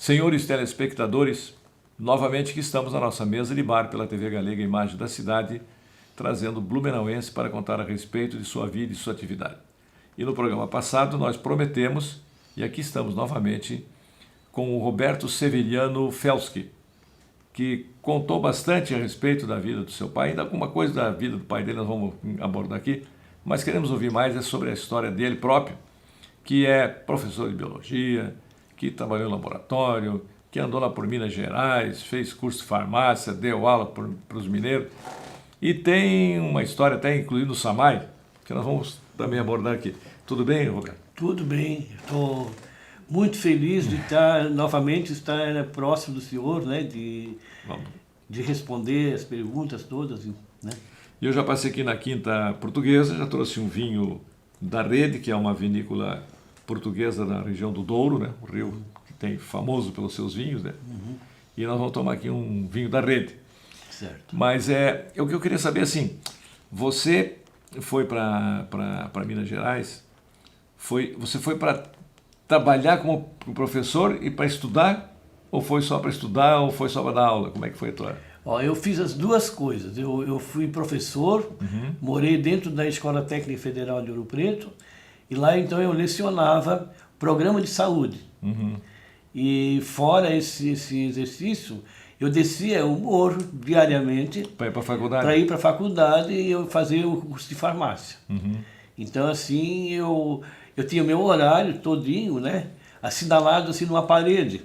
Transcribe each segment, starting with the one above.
Senhores telespectadores, novamente que estamos na nossa mesa de bar pela TV Galega Imagem da Cidade, trazendo blumenauense para contar a respeito de sua vida e sua atividade. E no programa passado nós prometemos, e aqui estamos novamente, com o Roberto Severiano Felski, que contou bastante a respeito da vida do seu pai, ainda alguma coisa da vida do pai dele nós vamos abordar aqui, mas queremos ouvir mais sobre a história dele próprio, que é professor de biologia, que trabalhou em laboratório, que andou lá por Minas Gerais, fez curso de farmácia, deu aula para os mineiros, e tem uma história até incluindo o SAMAI, que nós vamos também abordar aqui. Tudo bem, Roberto? Tudo bem, estou muito feliz de novamente estar próximo do senhor, né, de responder as perguntas todas, né? Eu já passei aqui na Quinta Portuguesa, já trouxe um vinho da Rede, que é uma vinícola portuguesa da região do Douro, né? O rio que tem famoso pelos seus vinhos, né? E nós vamos tomar aqui um vinho da Rede. Certo. Mas o que eu queria saber, assim, você foi para Minas Gerais, você foi para trabalhar como professor e para estudar, ou foi só para estudar, ou foi só para dar aula? Como é que foi a tua... Ó, eu fiz as duas coisas. Eu fui professor, morei dentro da Escola Técnica Federal de Ouro Preto, e lá então eu lecionava programa de saúde. E fora esse exercício, eu descia o morro diariamente Para ir para a faculdade? Para ir para a faculdade e eu fazer o curso de farmácia. Então assim, eu tinha meu horário todinho, né, assinalado assim numa parede,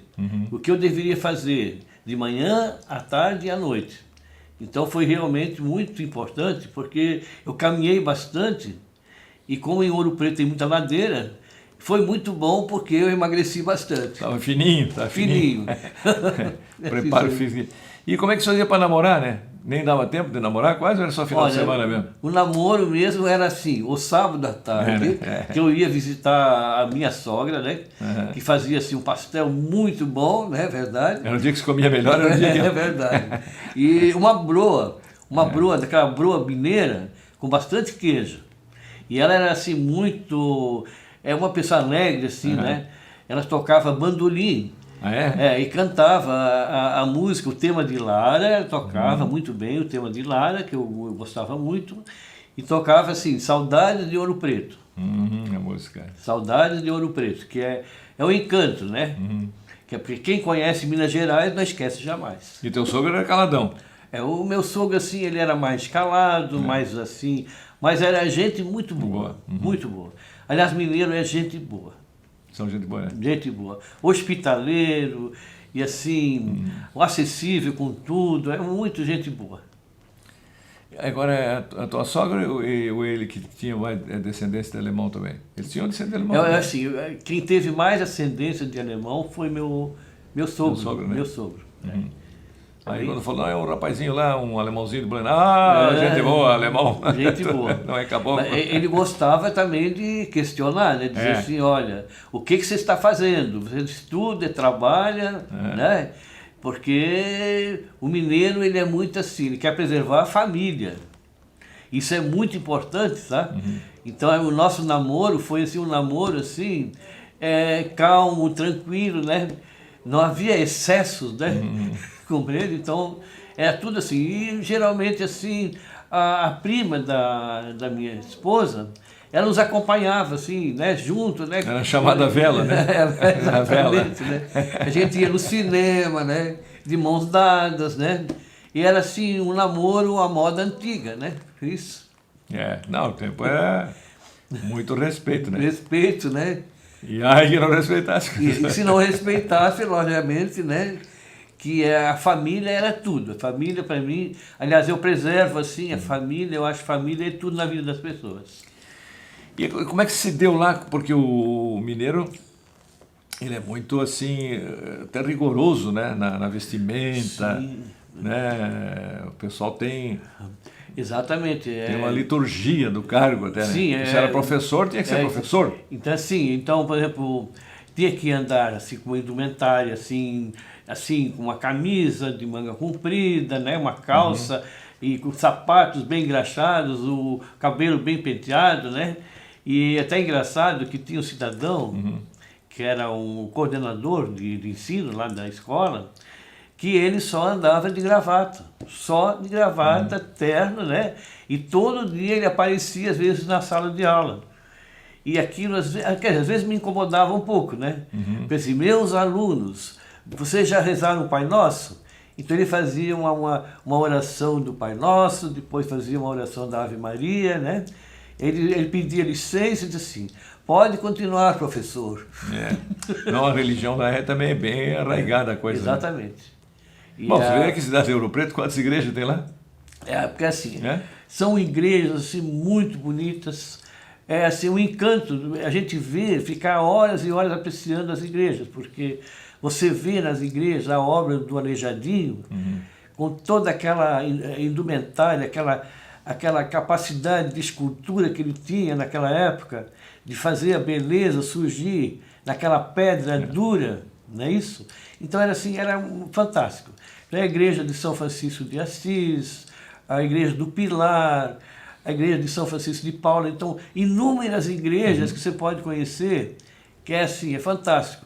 o que eu deveria fazer de manhã, à tarde e à noite. Então foi realmente muito importante, porque eu caminhei bastante, e como em Ouro Preto tem muita ladeira, foi muito bom porque eu emagreci bastante. Estava fininho, estava fininho. Preparo fiz físico. E como é que você fazia para namorar, né? Nem dava tempo de namorar quase, ou era só final de semana mesmo? O namoro mesmo era assim, o sábado à tarde, que eu ia visitar a minha sogra, né? Que fazia assim um pastel muito bom, né? Verdade. Era o dia que se comia melhor, era o dia que... É verdade. E uma broa, daquela broa mineira, com bastante queijo. E ela era assim muito... É uma pessoa alegre, assim, né? Ela tocava bandolim. Ah, é? E cantava a música, o tema de Lara, ela tocava muito bem o tema de Lara, que eu gostava muito, e tocava assim, Saudades de Ouro Preto. A música. Saudades de Ouro Preto, que é o encanto, né? Que é porque quem conhece Minas Gerais não esquece jamais. E teu sogro era caladão? O meu sogro, assim, ele era mais calado, mais assim, mas era gente muito boa, muito boa. Aliás, mineiro é gente boa. São gente boa, né? Gente boa. Hospitaleiro e assim, acessível com tudo, é muito gente boa. Agora, a tua sogra ou ele que tinha mais descendência de alemão também? Eles tinham descendência de alemão? Assim, quem teve mais ascendência de alemão foi meu sogro. Né? Meu sogro. Aí quando falou, é um rapazinho lá, um alemãozinho do Blumenau, gente boa, alemão. Gente boa. Não é caboclo. Ele gostava também de questionar, né? Dizer assim, olha, o que você está fazendo? Você estuda, trabalha, né? Porque o mineiro, ele é muito assim, ele quer preservar a família. Isso é muito importante, tá? Então, o nosso namoro foi assim, um namoro assim, calmo, tranquilo, né? Não havia excessos, né? Compreende? Então, era tudo assim. E geralmente, assim, a prima da minha esposa, ela nos acompanhava, assim, né? Junto, né? Era chamada vela, né? Exatamente, né? A gente ia no cinema, né? De mãos dadas, né? E era, assim, um namoro à moda antiga, né? Isso. Não, o tempo é muito respeito, né? Respeito, né? E aí que não respeitasse. E se não respeitasse, logicamente, né? Que a família era tudo. A família, para mim, aliás, eu preservo assim a família, eu acho que família é tudo na vida das pessoas. E como é que se deu lá? Porque o mineiro, ele é muito assim, até rigoroso, né? Na vestimenta, né? O pessoal tem... Exatamente. Tem uma liturgia do cargo até, né? Sim, se era professor, tinha que ser professor. Então, assim, por exemplo, tinha que andar assim com uma indumentária, assim, com uma camisa de manga comprida, né? Uma calça e com sapatos bem engraxados, o cabelo bem penteado, né? E até engraçado que tinha um cidadão que era um coordenador de ensino lá da escola, que ele só andava de gravata, terno, né? E todo dia ele aparecia, às vezes, na sala de aula. E aquilo, às vezes me incomodava um pouco, né? Pensei, meus alunos, vocês já rezaram o Pai Nosso? Então ele fazia uma oração do Pai Nosso, depois fazia uma oração da Ave Maria, né? Ele pedia licença e disse assim, pode continuar, professor. Não, a religião lá também é bem arraigada a coisa. Exatamente. Né? Bom, você vê que cidade de Ouro Preto, quantas igrejas tem lá? Porque assim, são igrejas assim, muito bonitas, é assim, um encanto, a gente vê, ficar horas e horas apreciando as igrejas, porque você vê nas igrejas a obra do Aleijadinho, com toda aquela indumentária, aquela capacidade de escultura que ele tinha naquela época, de fazer a beleza surgir naquela pedra dura, não é isso? Então era assim, era fantástico. A igreja de São Francisco de Assis, a igreja do Pilar, a igreja de São Francisco de Paula, então inúmeras igrejas que você pode conhecer, que é assim, é fantástico.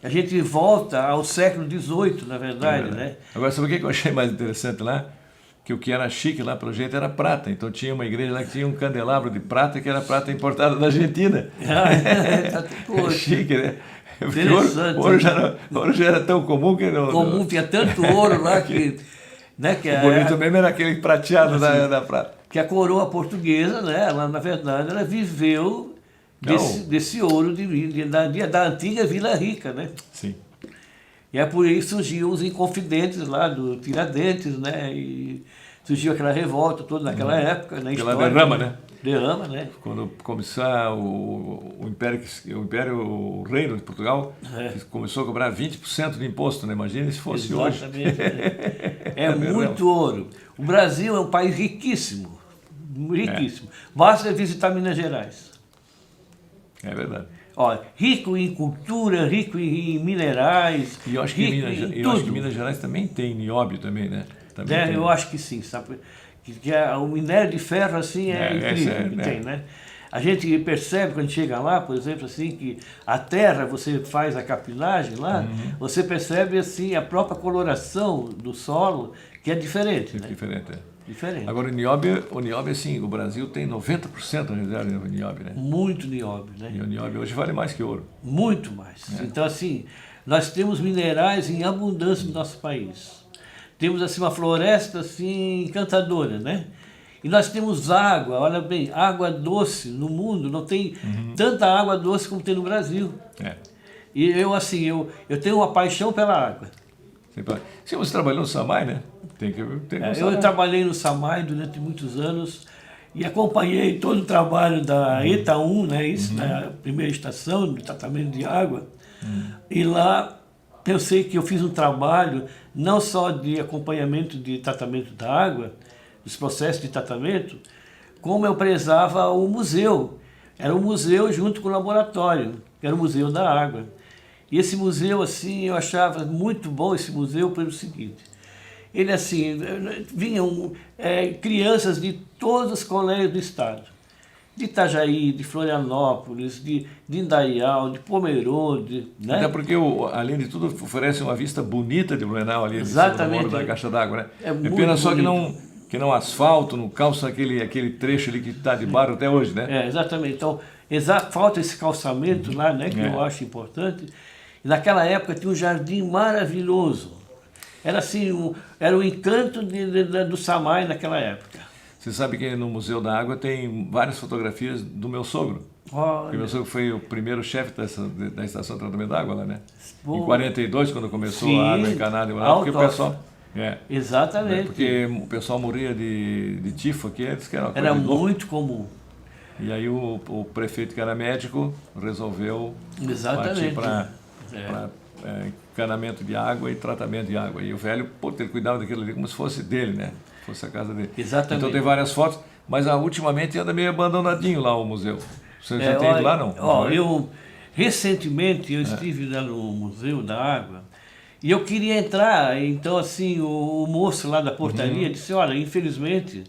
A gente volta ao século XVIII, na verdade, né? Agora, sabe o que eu achei mais interessante lá? Que o que era chique lá, pelo jeito, era prata. Então tinha uma igreja lá que tinha um candelabro de prata, que era prata importada da Argentina. É chique, né? Interessante. Ouro já era tão comum que não... Comum, tinha tanto ouro lá que... Né, que o bonito mesmo era aquele prateado assim, da prata. Que a coroa portuguesa, né, ela, na verdade, ela viveu desse ouro da antiga Vila Rica, né? Sim. E é por isso surgiu os Inconfidentes lá do Tiradentes, né? E surgiu aquela revolta toda naquela época, na história. Aquela derrama, né? Derrama, né? Quando começou o Reino de Portugal, começou a cobrar 20% de imposto, né? Imagina se fosse hoje. Exatamente. É muito ouro. O Brasil é um país riquíssimo, riquíssimo. Basta visitar Minas Gerais. É verdade. Olha, rico em cultura, rico em minerais. E eu acho que Minas Gerais também tem nióbio também, né? Também tem. Eu acho que sim, sabe? Que o minério de ferro assim é incrível que tem, né? A gente percebe quando chega lá, por exemplo, assim, que a terra, você faz a capinagem lá, você percebe assim a própria coloração do solo, que é diferente, né? Diferente. Agora o nióbio, assim, o Brasil tem 90% de reserva de nióbio, né? Muito nióbio, né? E o nióbio hoje vale mais que ouro. Muito mais. Então, assim, nós temos minerais em abundância no nosso país. Temos, assim, uma floresta, assim, encantadora, né? E nós temos água, olha bem, água doce no mundo, não tem tanta água doce como tem no Brasil. E eu, assim, eu tenho uma paixão pela água. Se você trabalhou no SAMAI, né? Eu trabalhei no SAMAI durante muitos anos e acompanhei todo o trabalho da ETA1, né? Isso, da primeira estação de tratamento de água. E lá eu sei que eu fiz um trabalho não só de acompanhamento de tratamento da água, dos processos de tratamento, como eu prezava o museu. Era um museu junto com o laboratório, que era o Museu da Água. E esse museu, assim, eu achava muito bom esse museu pelo seguinte. Ele, assim, vinham crianças de todos os colégios do estado. De Itajaí, de Florianópolis, de Indaial, de Pomerode, né? Até porque, além de tudo, oferece uma vista bonita de Blumenau ali, exatamente, no da caixa d'água, né? É pena só que não asfalto, não calça aquele trecho ali que está de barro até hoje, né? Exatamente. Então, falta esse calçamento lá, né, que eu acho importante. E naquela época tinha um jardim maravilhoso. Era assim, era o encanto do SAMAI naquela época. Você sabe que no Museu da Água tem várias fotografias do meu sogro. Porque meu sogro foi o primeiro chefe da estação de tratamento da água lá, né? Em 42, quando começou a água encanada, porque o pessoal... Exatamente. Porque o pessoal morria de tifo aqui, eles que era muito comum. E aí o prefeito, que era médico, resolveu partir para encanamento de água e tratamento de água. E o velho, ele cuidava daquilo ali como se fosse dele, né? Fosse a casa dele. Exatamente. Então tem várias fotos, mas ultimamente anda meio abandonadinho lá o museu. Você já tem ido lá, não? Recentemente eu estive lá no Museu da Água e eu queria entrar, então assim, o moço lá da portaria disse, olha, infelizmente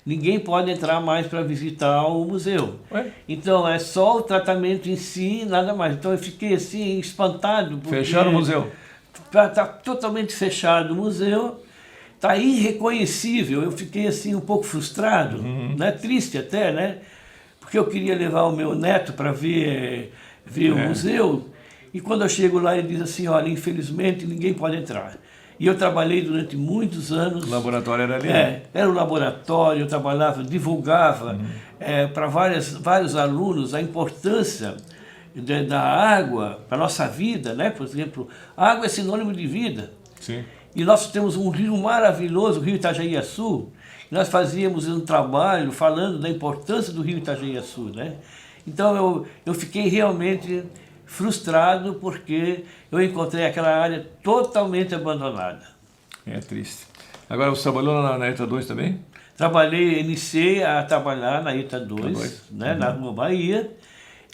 ninguém pode entrar mais para visitar o museu. Ué? Então é só o tratamento em si, nada mais. Então eu fiquei assim espantado. Fecharam o museu? Está totalmente fechado o museu, está irreconhecível. Eu fiquei assim um pouco frustrado, né? Triste até, né? Porque eu queria levar o meu neto para ver o museu, e quando eu chego lá ele diz assim, olha, infelizmente ninguém pode entrar. E eu trabalhei durante muitos anos. O laboratório era ali? Era o laboratório, eu trabalhava, divulgava para vários alunos a importância da água para a nossa vida, né? Por exemplo, a água é sinônimo de vida. Sim. E nós temos um rio maravilhoso, o rio Itajaí-Açu, e nós fazíamos um trabalho falando da importância do rio Itajaí-Açu, né? Então eu fiquei realmente frustrado porque eu encontrei aquela área totalmente abandonada. É triste. Agora, você trabalhou na ETA 2 também? Iniciei a trabalhar na ETA 2, né, na Rua Bahia.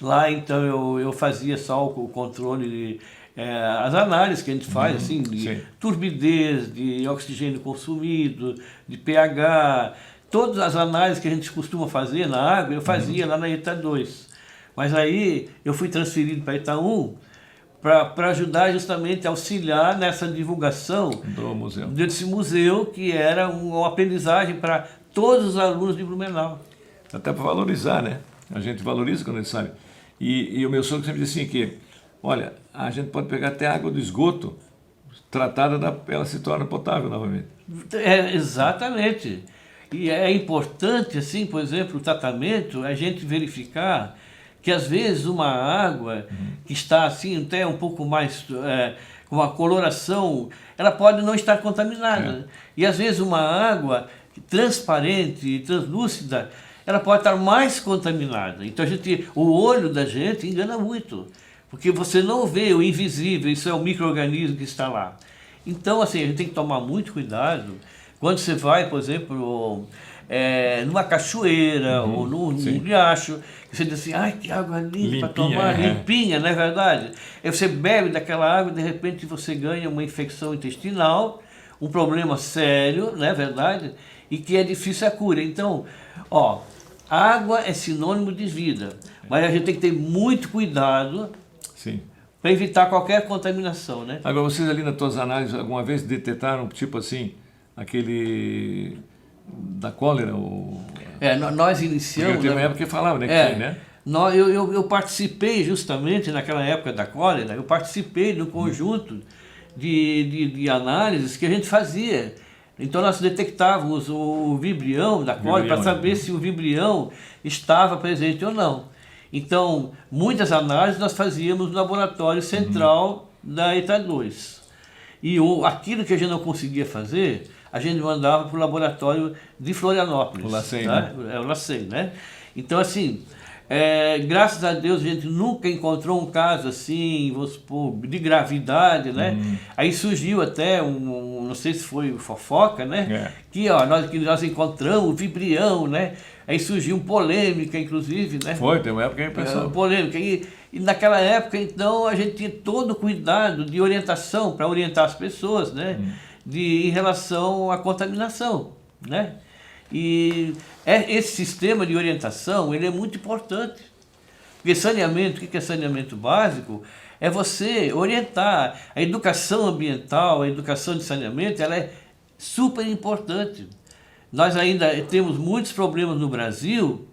Lá, então, eu fazia só o controle, as análises que a gente faz, assim, de turbidez, de oxigênio consumido, de pH, todas as análises que a gente costuma fazer na água, eu fazia lá na ETA 2. Mas aí eu fui transferido para ETA 1 para ajudar justamente a auxiliar nessa divulgação do museu. Desse museu, que era uma aprendizagem para todos os alunos de Blumenau. Até para valorizar, né? A gente valoriza quando a gente sabe. E o meu sogro sempre disse assim que, olha, a gente pode pegar até água do esgoto, tratada, ela se torna potável novamente. Exatamente. E é importante, assim, por exemplo, o tratamento, a gente verificar que às vezes uma água que está assim até um pouco mais com uma coloração, ela pode não estar contaminada. E às vezes uma água transparente e translúcida, ela pode estar mais contaminada. Então o olho da gente engana muito, porque você não vê o invisível, isso é o micro-organismo que está lá. Então assim, a gente tem que tomar muito cuidado quando você vai, por exemplo, numa cachoeira ou num riacho, você diz assim, ai, que água limpa para tomar, limpinha, não é verdade? Aí você bebe daquela água e de repente você ganha uma infecção intestinal, um problema sério, não é verdade? E que é difícil a cura. Então, água é sinônimo de vida, mas a gente tem que ter muito cuidado para evitar qualquer contaminação, né? Agora, vocês ali nas suas análises, alguma vez detectaram, tipo assim, aquele da cólera? Nós iniciamos... Porque tem uma época que falava, né? Que tem, né? Eu participei justamente naquela época da cólera, eu participei do conjunto de análises que a gente fazia. Então nós detectávamos o vibrião da cólera para saber se o vibrião estava presente ou não. Então, muitas análises nós fazíamos no laboratório central da ETA 2. E aquilo que a gente não conseguia fazer, a gente mandava para o laboratório de Florianópolis. O LACEN, né? É o LACEN, né? Então, assim, graças a Deus a gente nunca encontrou um caso assim, vamos supor, de gravidade, né? Aí surgiu até não sei se foi fofoca, né? Que nós encontramos o vibrião, né? Aí surgiu polêmica, inclusive, né? Tem uma época que pensou. Polêmica. E naquela época, então, a gente tinha todo o cuidado de orientação, para orientar as pessoas, né? Em relação à contaminação, né? E esse sistema de orientação, ele é muito importante. Porque saneamento, o que é saneamento básico? É você orientar. A educação ambiental, a educação de saneamento, ela é super importante. Nós ainda temos muitos problemas no Brasil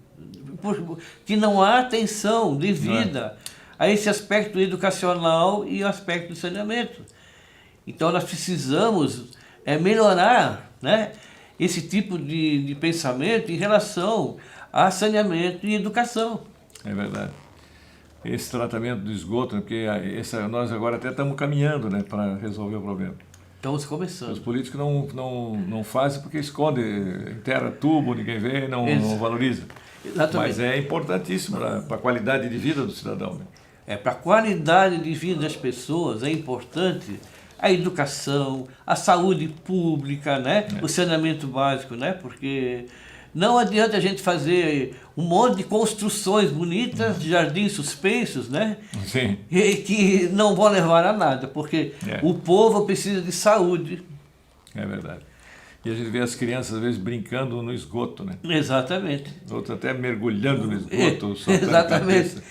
que não há atenção devida a esse aspecto educacional e o aspecto de saneamento. Então nós precisamos melhorar, né, esse tipo de pensamento em relação a saneamento e educação. É verdade. Esse tratamento do esgoto, né, porque nós agora até estamos caminhando, né, para resolver o problema. Estamos começando. Os políticos não fazem porque escondem, enterra tubo, ninguém vê, não valoriza. Exatamente. Mas é importantíssimo para a qualidade de vida do cidadão. Né? Para a qualidade de vida das pessoas é importante a educação, a saúde pública, né? O saneamento básico, né? Porque não adianta a gente fazer um monte de construções bonitas, de jardins suspensos, né? Sim. E que não vão levar a nada, porque o povo precisa de saúde. É verdade. E a gente vê as crianças, às vezes, brincando no esgoto, né? Exatamente. Outros até mergulhando no esgoto, soltando Exatamente. cabeça.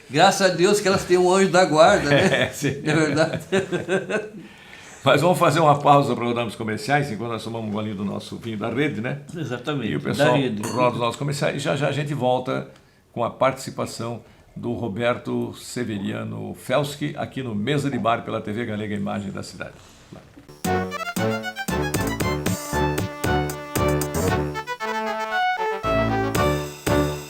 Graças a Deus que elas têm um anjo da guarda, né? Sim. É verdade. Mas vamos fazer uma pausa para rodar os comerciais, enquanto nós tomamos um golinho do nosso vinho da rede, né? Exatamente. E o pessoal Da rede. roda os nossos comerciais. E já já a gente volta com a participação do Roberto Severiano Felski aqui no Mesa de Bar pela TV Galega Imagem da Cidade.